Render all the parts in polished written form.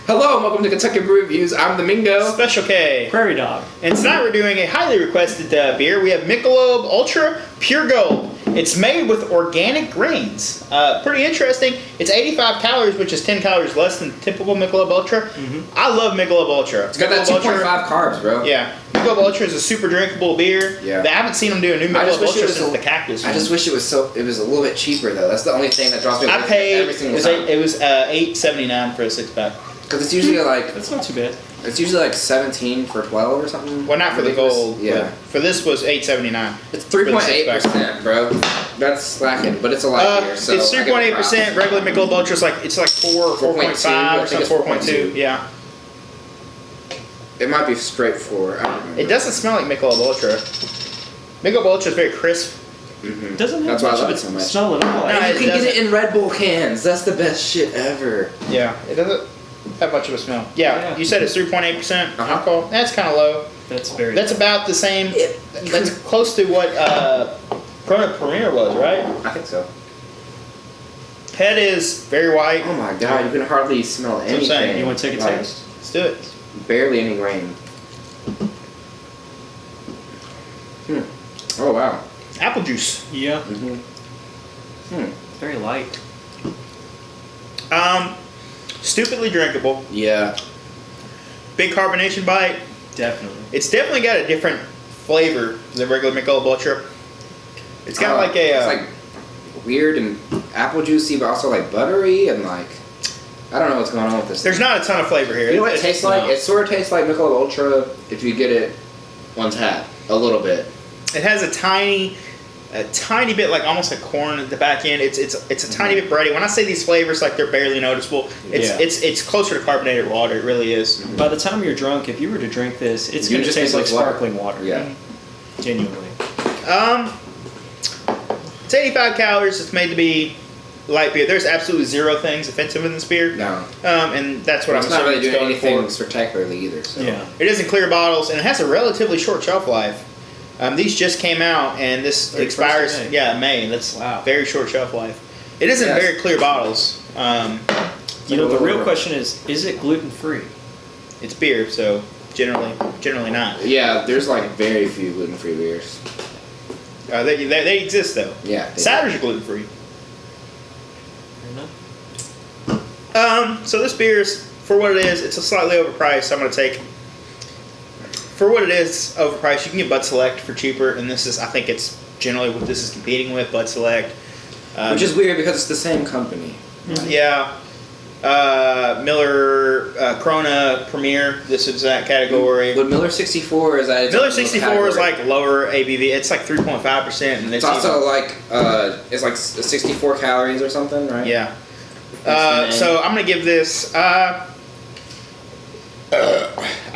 Hello and welcome to Kentucky Brew Reviews. I'm the Mingo. Special K. Prairie Dog. And tonight we're doing a highly requested beer. We have Michelob Ultra Pure Gold. It's made with organic grains. Pretty interesting. It's 85 calories, which is 10 calories less than typical Michelob Ultra. Mm-hmm. I love Michelob Ultra. It's got that 2.5 carbs, bro. Yeah. Michelob Ultra is a super drinkable beer. Yeah. I haven't seen them do a new Michelob Ultra since the Cactus one. I just wish it was a little bit cheaper though. That's the only thing that draws me away I paid, every single time. It was $8.79 for a 6-pack. Because it's usually like... That's not too bad. It's usually like 17 for 12 or something. Well, not for the gold. Yeah. For this was $8.79. It's 3.8%, bro. That's slacking, but it's a light beer. So it's 3.8%. Regular Michelob Ultra is like 4 or 4.5 or something. 4.2. Yeah. It might be straight 4. I don't remember. It doesn't smell like Michelob Ultra. Michelob Ultra is very crisp. Mm-hmm. It doesn't have much of it so much. Smell at all. No, you can get it in Red Bull cans. That's the best shit ever. Yeah. It doesn't have much of a smell. Yeah. You said it's 3.8% alcohol. That's kind of low. That's very That's low. about the same. That's close to what Corona Premier was, right? I think so. Head is very white. Oh my god, you can hardly smell anything. I'm saying. You want to take a taste? Let's do it. Barely any grain. Oh wow. Apple juice. Yeah. Mm-hmm. Very light. Stupidly drinkable. Yeah. Big carbonation bite. Definitely. It's definitely got a different flavor than regular Michelob Ultra. It's got like a... it's like weird and apple juicy, but also like buttery and like... I don't know what's going on with this. There's not a ton of flavor here. You know what it tastes like? No. It sort of tastes like Michelob Ultra if you get it on tap. A little bit. It has a tiny bit, like almost like corn at the back end. It's a tiny bit bready. When I say these flavors, like they're barely noticeable. It's closer to carbonated water. It really is. Mm-hmm. By the time you're drunk, if you were to drink this, it's going to taste like sparkling water. Yeah. Genuinely. It's 85 calories. It's made to be light beer. There's absolutely zero things offensive in this beer. No. And that's what I'm It's not really doing going anything for. spectacularly either. So. Yeah. It is in clear bottles, and it has a relatively short shelf life. These just came out, and this expires May. That's very short shelf life. It is in very clear bottles. You know, the real question is it gluten-free? It's beer, so generally not. Yeah, there's like very few gluten-free beers. They exist though. Yeah. Ciders are gluten-free. Fair enough. So this beer is, for what it is, it's a slightly overpriced. I'm going to take, for what it is, overpriced. You can get Bud Select for cheaper, and this is, I think it's generally what this is competing with, Bud Select. Which is weird because it's the same company. Right? Yeah. Miller, Corona Premier, this is that category. But Miller 64 is that? Miller 64 is like lower ABV. It's like 3.5%. And it's also like, it's like 64 calories or something, right? Yeah. So I'm going to give this, I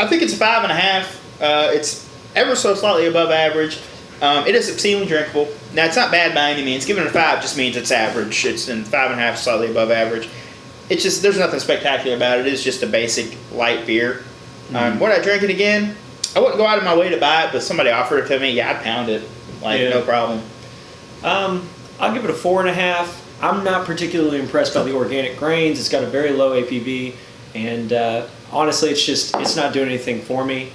think it's a 5.5. It's ever so slightly above average. It is obscenely drinkable. Now, it's not bad by any means. Giving it a 5 just means it's average. It's in 5.5, slightly above average. It's just, there's nothing spectacular about it. It is just a basic light beer. Would I drink it again? I wouldn't go out of my way to buy it, but if somebody offered it to me, yeah, I'd pound it. No problem. I'll give it a 4.5. I'm not particularly impressed by the organic grains. It's got a very low APV, and honestly, it's not doing anything for me.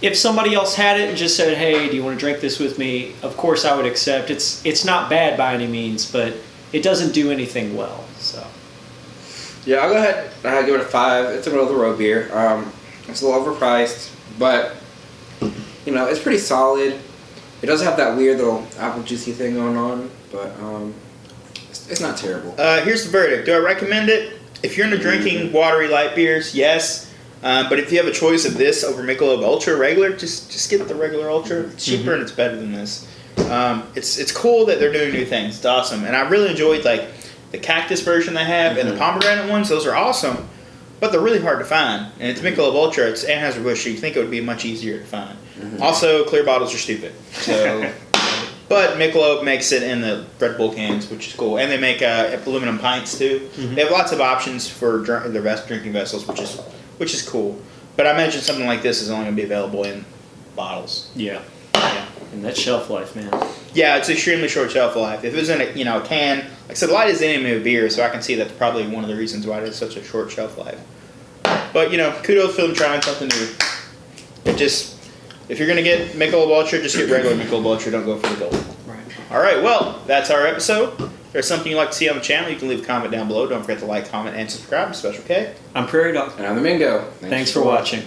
If somebody else had it and just said, "Hey, do you want to drink this with me?" Of course, I would accept. It's not bad by any means, but it doesn't do anything well. So, yeah, I'll go ahead and give it a 5. It's a middle of the road beer. It's a little overpriced, but you know, it's pretty solid. It does have that weird little apple juicy thing going on, but it's not terrible. Here's the verdict. Do I recommend it? If you're into drinking watery light beers, yes. But if you have a choice of this over Michelob Ultra regular, just get the regular Ultra. It's cheaper and it's better than this. It's cool that they're doing new things. It's awesome. And I really enjoyed like the cactus version they have and the pomegranate ones. Those are awesome. But they're really hard to find. And it's Michelob Ultra. It's Anheuser-Busch. So you think it would be much easier to find. Also, clear bottles are stupid. So... But Michelob makes it in the Red Bull cans, which is cool. And they make aluminum pints, too. They have lots of options for their best drinking vessels, which is cool. But I imagine something like this is only going to be available in bottles. yeah. And that shelf life, man. Yeah, it's extremely short shelf life. If it was in a can, like I said, light is the enemy of beer, so I can see that's probably one of the reasons why it has such a short shelf life. But kudos for them trying something new. If you're gonna get Michelob Ultra, just get regular Michelob Ultra. Don't go for the gold. Right. All right. Well, that's our episode. If there's something you'd like to see on the channel, you can leave a comment down below. Don't forget to like, comment, and subscribe. I'm Special K. I'm Prairie Dog. And I'm the Mingo. Thanks for watching.